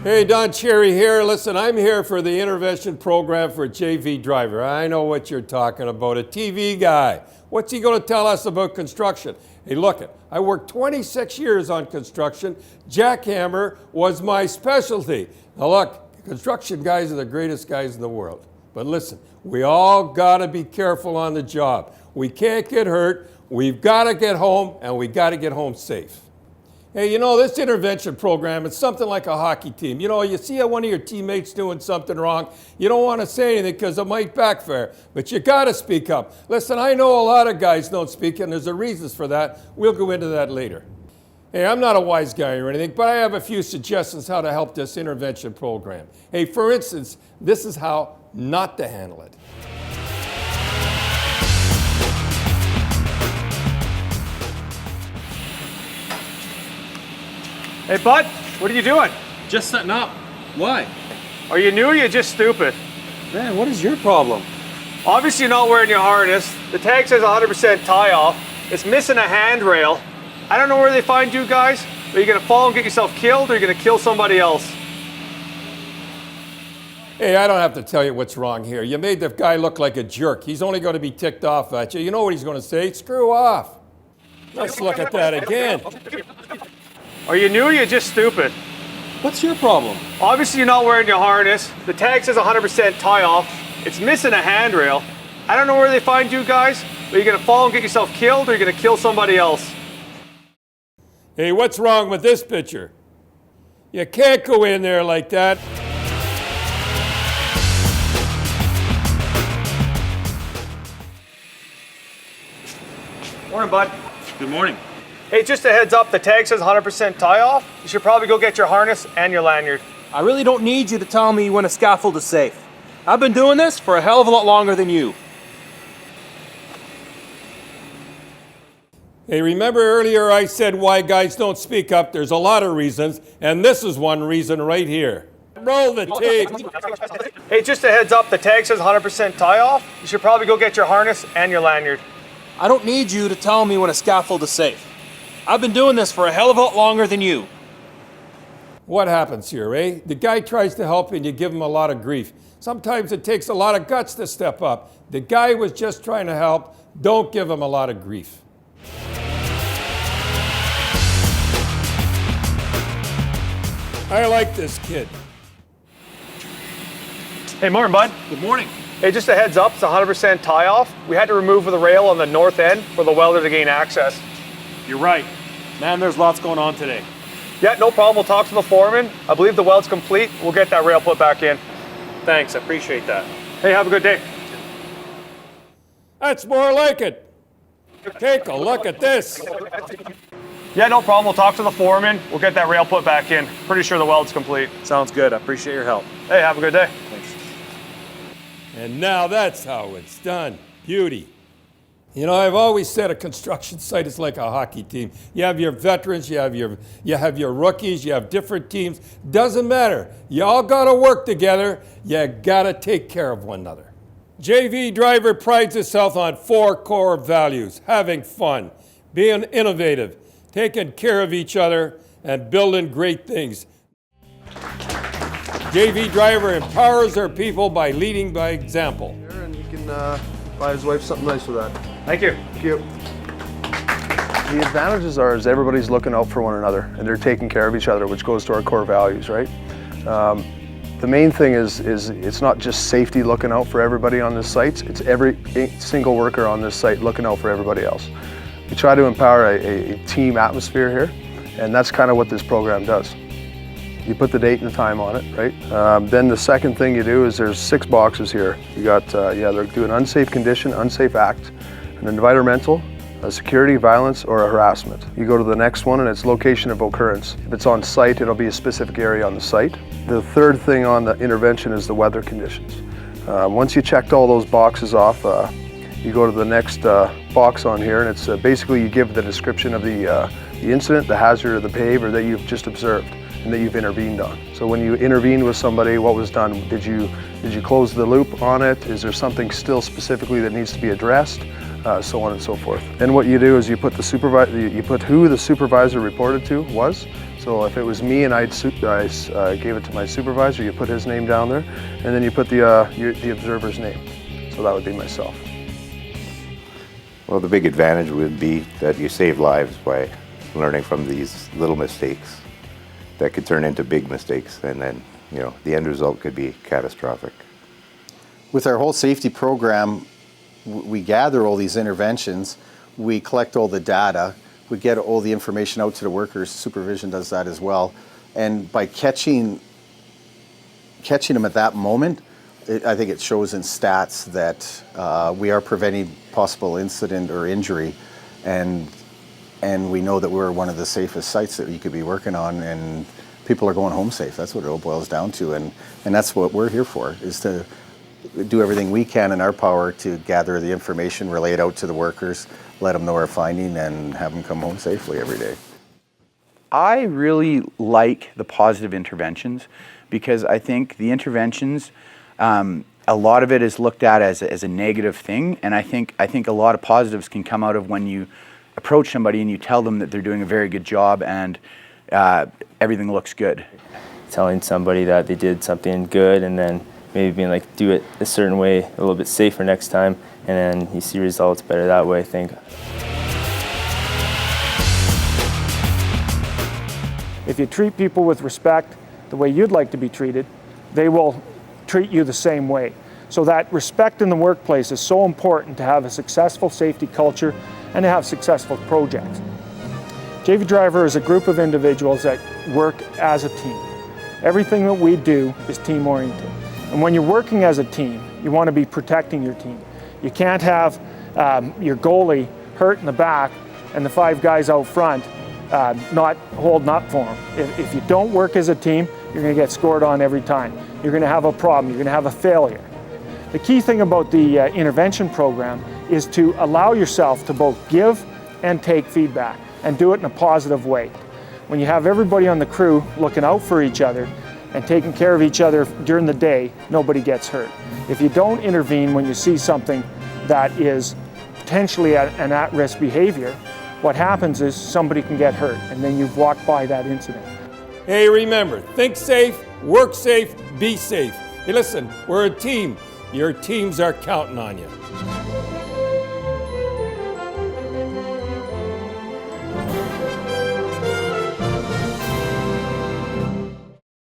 Hey, Don Cherry here. Listen, I'm here for the intervention program for JV Driver. I know what you're talking about, a TV guy. What's he going to tell us about construction? Hey, look, I worked 26 years on construction. Jackhammer was my specialty. Now look, construction guys are the greatest guys in the world. But listen, we all got to be careful on the job. We can't get hurt. We've got to get home, and we got to get home safe. Hey, you know, this intervention program, it's something like a hockey team. You know, you see one of your teammates doing something wrong, you don't want to say anything because it might backfire, but you got to speak up. Listen, I know a lot of guys don't speak, and there's a reasons for that. We'll go into that later. Hey, I'm not a wise guy or anything, but I have a few suggestions how to help this intervention program. Hey, for instance, this is how not to handle it. Hey, bud, what are you doing? Just setting up. Why? Are you new or you just stupid? Man, what is your problem? Obviously you're not wearing your harness. The tag says 100% tie off. It's missing a handrail. I don't know where they find you guys. Are you gonna fall and get yourself killed, or are you gonna kill somebody else? Hey, I don't have to tell you what's wrong here. You made the guy look like a jerk. He's only going to be ticked off at you. You know what he's going to say? Screw off. Let's look at that again. Are you new or you just stupid? What's your problem? Obviously you're not wearing your harness. The tag says 100% tie off. It's missing a handrail. I don't know where they find you guys. Are you gonna fall and get yourself killed, or are you gonna kill somebody else? Hey, what's wrong with this picture? You can't go in there like that. Morning, bud. Good morning. Hey, just a heads up, the tag says 100% tie off. You should probably go get your harness and your lanyard. I really don't need you to tell me when a scaffold is safe. I've been doing this for a hell of a lot longer than you. Hey, remember earlier I said why guys don't speak up? There's a lot of reasons, and this is one reason right here. Roll the tape. Hey, just a heads up, the tag says 100% tie off. You should probably go get your harness and your lanyard. I don't need you to tell me when a scaffold is safe. I've been doing this for a hell of a lot longer than you. What happens here, eh? The guy tries to help and you give him a lot of grief. Sometimes it takes a lot of guts to step up. The guy was just trying to help. Don't give him a lot of grief. I like this kid. Hey, morning, bud. Good morning. Hey, just a heads up, it's 100% tie off. We had to remove the rail on the north end for the welder to gain access. You're right. Man, there's lots going on today. Yeah, no problem. We'll talk to the foreman. I believe the weld's complete. We'll get that rail put back in. Thanks, I appreciate that. Hey, have a good day. That's more like it. Take a look at this. Yeah, no problem. We'll talk to the foreman. We'll get that rail put back in. Pretty sure the weld's complete. Sounds good. I appreciate your help. Hey, have a good day. Thanks. And now that's how it's done. Beauty. You know, I've always said a construction site is like a hockey team. You have your veterans, you have your rookies, you have different teams. Doesn't matter. You all got to work together. You got to take care of one another. JV Driver prides itself on 4 core values: having fun, being innovative, taking care of each other, and building great things. JV Driver empowers their people by leading by example. And he can buy his wife something nice with that. Thank you. Thank you. The advantages are is everybody's looking out for one another and they're taking care of each other, which goes to our core values, right? The main thing is it's not just safety looking out for everybody on this site, it's every single worker on this site looking out for everybody else. We try to empower a team atmosphere here, and that's kind of what this program does. You put the date and the time on it, right? Then the second thing you do is there's 6 boxes here. You got, they're doing unsafe condition, unsafe act, an environmental, a security, violence, or a harassment. You go to the next one and it's location of occurrence. If it's on site, it'll be a specific area on the site. The third thing on the intervention is the weather conditions. Once you checked all those boxes off, you go to the next box on here, and it's basically you give the description of the incident, the hazard, or the behavior that you've just observed. and that you've intervened on. So when you intervened with somebody, what was done? Did you close the loop on it? Is there something still specifically that needs to be addressed? So on and so forth. And what you do is you put who the supervisor reported to was. So if it was me and I gave it to my supervisor, you put his name down there, and then you put the observer's name. So that would be myself. Well, the big advantage would be that you save lives by learning from these little mistakes that could turn into big mistakes, and then, you know, the end result could be catastrophic. With our whole safety program, we gather all these interventions, we collect all the data, we get all the information out to the workers, supervision does that as well, and by catching them at that moment, I think it shows in stats that we are preventing possible incident or injury, and we know that we're one of the safest sites that you could be working on, and people are going home safe. That's what it all boils down to, and that's what we're here for, is to do everything we can in our power to gather the information, relay it out to the workers, let them know our finding, and have them come home safely every day. I really like the positive interventions, because I think the interventions, a lot of it is looked at as a negative thing, and I think a lot of positives can come out of when you approach somebody and you tell them that they're doing a very good job and everything looks good. Telling somebody that they did something good, and then maybe being like, do it a certain way, a little bit safer next time, and then you see results better that way, I think. If you treat people with respect, the way you'd like to be treated, they will treat you the same way. So that respect in the workplace is so important to have a successful safety culture and to have successful projects. JV Driver is a group of individuals that work as a team. Everything that we do is team-oriented. And when you're working as a team, you want to be protecting your team. You can't have your goalie hurt in the back and the 5 guys out front not holding up for him. If you don't work as a team, you're going to get scored on every time. You're going to have a problem. You're going to have a failure. The key thing about the intervention program is to allow yourself to both give and take feedback, and do it in a positive way. When you have everybody on the crew looking out for each other and taking care of each other during the day, nobody gets hurt. If you don't intervene when you see something that is potentially an at-risk behavior, what happens is somebody can get hurt, and then you've walked by that incident. Hey, remember, think safe, work safe, be safe. Hey, listen, we're a team. Your teams are counting on you.